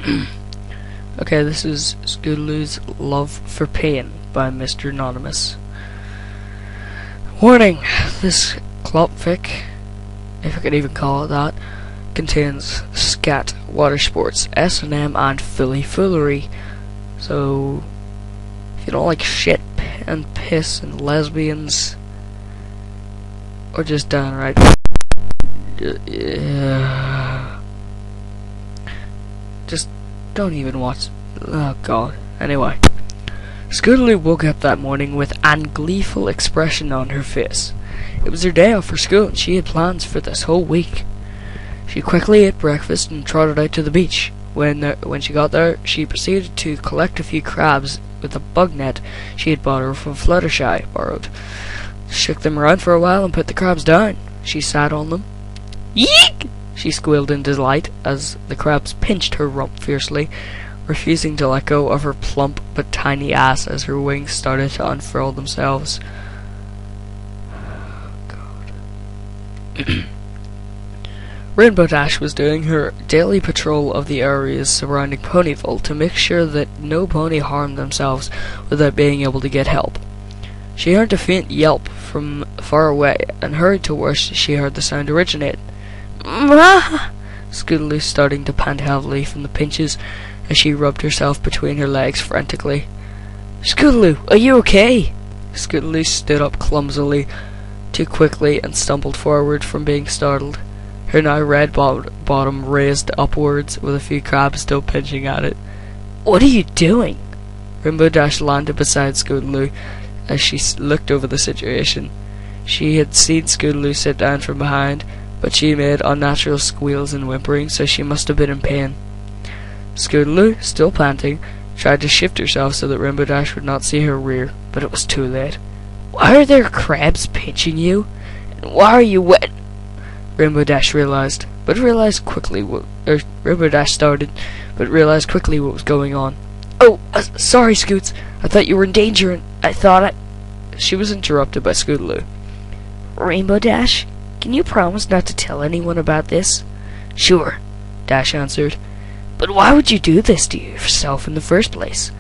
Okay, this is Scootaloo's Love for Pain by Mr. Anonymous. Warning! This Clopfic, if I could even call it that, contains scat, water sports, S&M, and foolery. So, if you don't like shit and piss and lesbians, or just downright just don't even watch. Oh god. Anyway, Scootaloo woke up that morning with an gleeful expression on her face. It was her day off for school and she had plans for this whole week. She quickly ate breakfast and trotted out to the beach. When she got there, she proceeded to collect a few crabs with a bug net she had bought her from Fluttershy borrowed. Shook them around for a while and put the crabs down. She sat on them. Yeek! She squealed in delight as the crabs pinched her rump fiercely, refusing to let go of her plump but tiny ass as her wings started to unfurl themselves. God. Rainbow Dash was doing her daily patrol of the areas surrounding Ponyville to make sure that no pony harmed themselves without being able to get help. She heard a faint yelp from far away and hurried to where she heard the sound originate. Scootaloo starting to pant heavily from the pinches as she rubbed herself between her legs frantically. Scootaloo, are you okay? Scootaloo stood up clumsily, too quickly, and stumbled forward from being startled. Her now red bottom raised upwards with a few crabs still pinching at it. What are you doing? Rainbow Dash landed beside Scootaloo as she looked over the situation. She had seen Scootaloo sit down from behind, but she made unnatural squeals and whimpering, so she must have been in pain. Scootaloo, still panting, tried to shift herself so that Rainbow Dash would not see her rear, but it was too late. Why are there crabs pinching you? And why are you wet? Rainbow Dash quickly what was going on. Oh, sorry, Scoots. I thought you were in danger, and I thought She was interrupted by Scootaloo. Rainbow Dash, can you promise not to tell anyone about this? Sure, Dash answered. But why would you do this to yourself in the first place?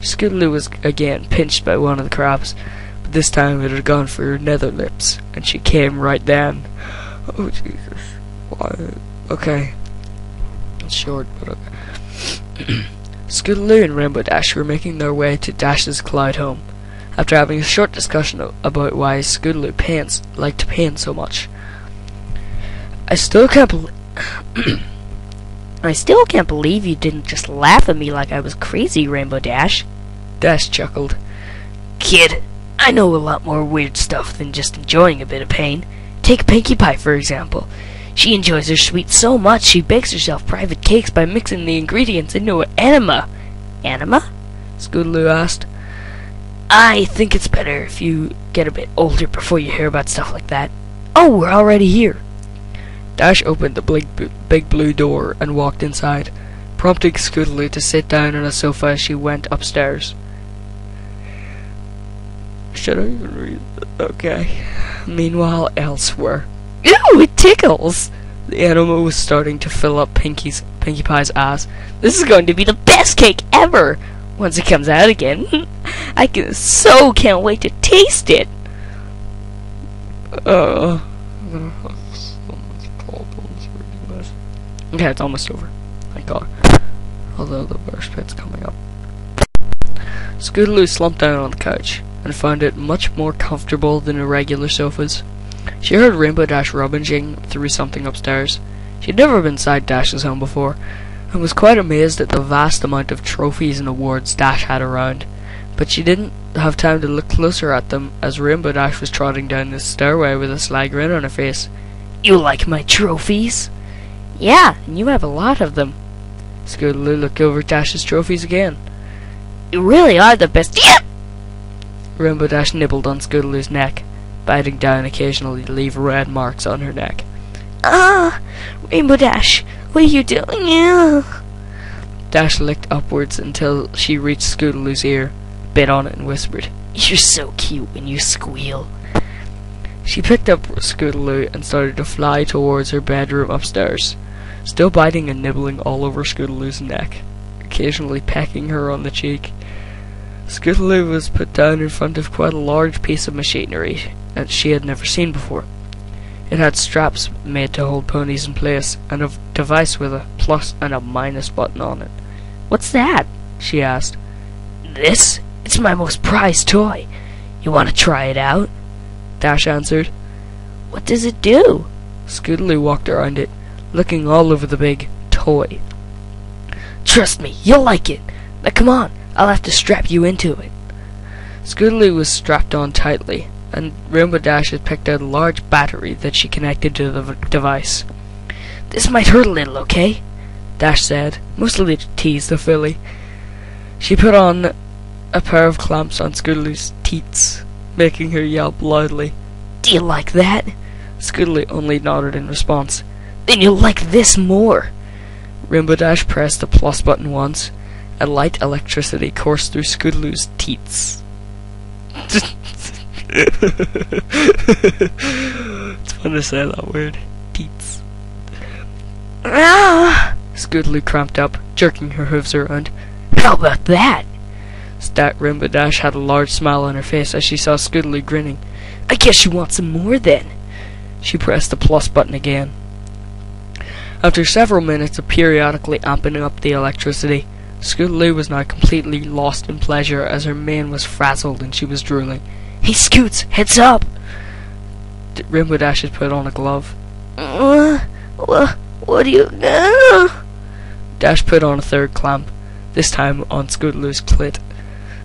Scootaloo was again pinched by one of the crabs, but this time it had gone for her nether lips, and she came right then. Oh, Jesus. Why? Okay. It's short, but okay. Scootaloo and Rainbow Dash were making their way to Dash's cloud home, after having a short discussion about why Scootaloo liked to paint so much. I still can't believe you didn't just laugh at me like I was crazy, Rainbow Dash. Dash chuckled. Kid, I know a lot more weird stuff than just enjoying a bit of pain. Take Pinkie Pie, for example. She enjoys her sweets so much she bakes herself private cakes by mixing the ingredients into an enema. Enema? Scootaloo asked. I think it's better if you get a bit older before you hear about stuff like that. Oh, we're already here. Dash opened the big blue door and walked inside, prompting Scootaloo to sit down on a sofa as she went upstairs. Should I even read it? Okay. Meanwhile, elsewhere. Ew, it tickles! The animal was starting to fill up Pinkie Pie's ass. This is going to be the best cake ever! Once it comes out again. I can't wait to taste it! I'm gonna have so much problems reading this. Okay, it's almost over. Thank God. Although the worst bit's coming up. Scootaloo slumped down on the couch and found it much more comfortable than the regular sofas. She heard Rainbow Dash rummaging through something upstairs. She'd never been inside Dash's home before, and was quite amazed at the vast amount of trophies and awards Dash had around. But she didn't have time to look closer at them as Rainbow Dash was trotting down the stairway with a sly grin on her face. You like my trophies? Yeah, and you have a lot of them. Scootaloo looked over at Dash's trophies again. You really are the best. Yep! Rainbow Dash nibbled on Scootaloo's neck, biting down occasionally to leave red marks on her neck. Rainbow Dash, what are you doing? Dash licked upwards until she reached Scootaloo's ear, bit on it and whispered, You're so cute when you squeal. She picked up Scootaloo and started to fly towards her bedroom upstairs, still biting and nibbling all over Scootaloo's neck, occasionally pecking her on the cheek. Scootaloo was put down in front of quite a large piece of machinery that she had never seen before. It had straps made to hold ponies in place, and a device with a plus and a minus button on it. "What's that?" she asked. "This? It's my most prized toy. You want to try it out?" Dash answered. "What does it do?" Scootaloo walked around it, looking all over the big toy. "Trust me, you'll like it. Now come on, I'll have to strap you into it." Scootaloo was strapped on tightly, and Rainbow Dash had picked out a large battery that she connected to the device. "This might hurt a little, okay?" Dash said, mostly to tease the filly. She put on a pair of clamps on Scootaloo's teats, making her yelp loudly. "Do you like that?" Scootaloo only nodded in response. "Then you'll like this more." Rainbow Dash pressed the plus button once, and light electricity coursed through Scootaloo's teats. It's fun to say that word. Teats. "Ah!" Scootaloo cramped up, jerking her hooves around. "How about that?" Rainbow Dash had a large smile on her face as she saw Scootaloo grinning. "I guess you want some more then." She pressed the plus button again. After several minutes of periodically amping up the electricity, Scootaloo was now completely lost in pleasure as her mane was frazzled and she was drooling. "Hey Scoots, heads up!" Rainbow Dash had put on a glove. What do you do?" Dash put on a third clamp, this time on Scootaloo's clit.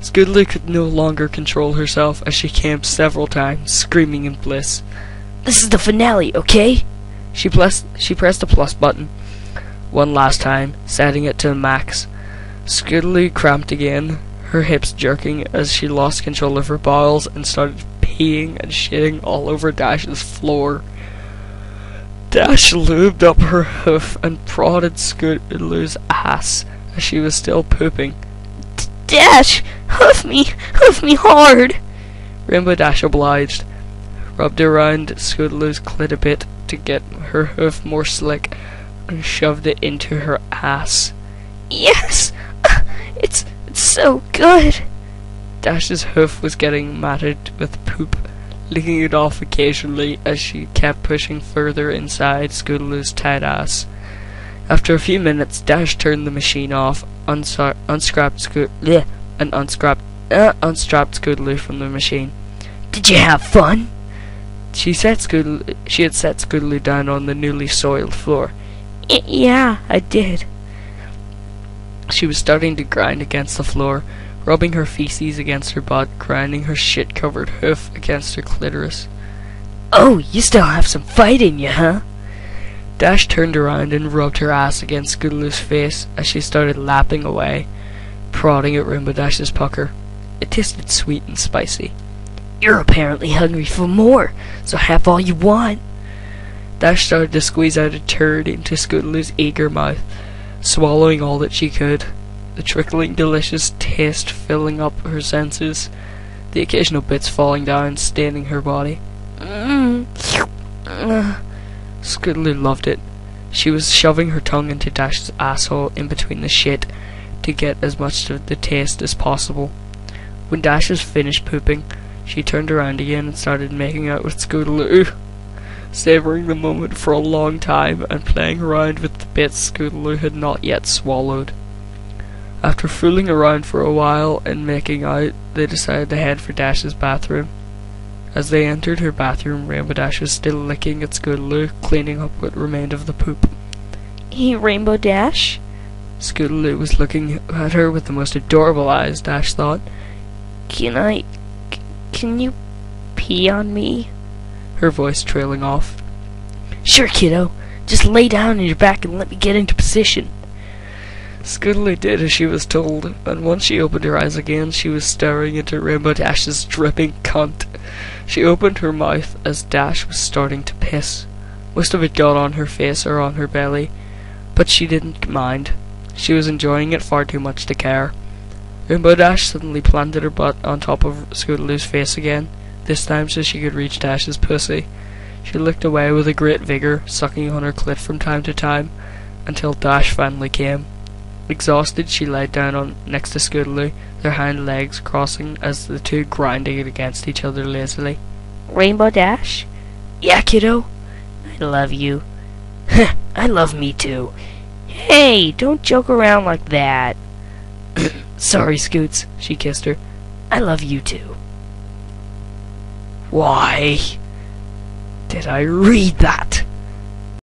Scootaloo could no longer control herself as she came several times, screaming in bliss. "This is the finale, okay?" She pressed the plus button one last time, setting it to the max. Scootaloo cramped again, her hips jerking as she lost control of her bowels and started peeing and shitting all over Dash's floor. Dash lubed up her hoof and prodded Scootaloo's ass as she was still pooping. "Dash, hoof me hard." Rainbow Dash obliged, rubbed around Scootaloo's clit a bit to get her hoof more slick, and shoved it into her ass. "Yes, it's so good." Dash's hoof was getting matted with poop, licking it off occasionally as she kept pushing further inside Scootaloo's tight ass. After a few minutes, Dash turned the machine off, unstrapped Scootaloo from the machine. "Did you have fun?" She had set Scootaloo down on the newly soiled floor. "Yeah, I did." She was starting to grind against the floor, rubbing her feces against her butt, grinding her shit-covered hoof against her clitoris. "Oh, you still have some fight in you, huh?" Dash turned around and rubbed her ass against Scootaloo's face as she started lapping away, prodding at Rainbow Dash's pucker. It tasted sweet and spicy. "You're apparently hungry for more, so have all you want." Dash started to squeeze out a turd into Scootaloo's eager mouth, swallowing all that she could, the trickling delicious taste filling up her senses, the occasional bits falling down, staining her body. Scootaloo loved it. She was shoving her tongue into Dash's asshole in between the shit to get as much of the taste as possible. When Dash was finished pooping, she turned around again and started making out with Scootaloo, savouring the moment for a long time and playing around with the bits Scootaloo had not yet swallowed. After fooling around for a while and making out, they decided to head for Dash's bathroom. As they entered her bathroom, Rainbow Dash was still licking at Scootaloo, cleaning up what remained of the poop. "Hey, Rainbow Dash?" Scootaloo was looking at her with the most adorable eyes, Dash thought. Can you pee on me?" Her voice trailing off. "Sure, kiddo. Just lay down on your back and let me get into position." Scootaloo did as she was told, and once she opened her eyes again, she was staring into Rainbow Dash's dripping cunt. She opened her mouth as Dash was starting to piss. Most of it got on her face or on her belly, but she didn't mind. She was enjoying it far too much to care. Rainbow Dash suddenly planted her butt on top of Scootaloo's face again, this time so she could reach Dash's pussy. She looked away with a great vigour, sucking on her clit from time to time, until Dash finally came. Exhausted, she lay down next to Scootaloo, their hind legs crossing as the two grinding against each other lazily. Rainbow Dash? Yeah, kiddo. I love you. I love me too. Hey, don't joke around like that. Sorry, Scoots, she kissed her. I love you too. Why did I read that?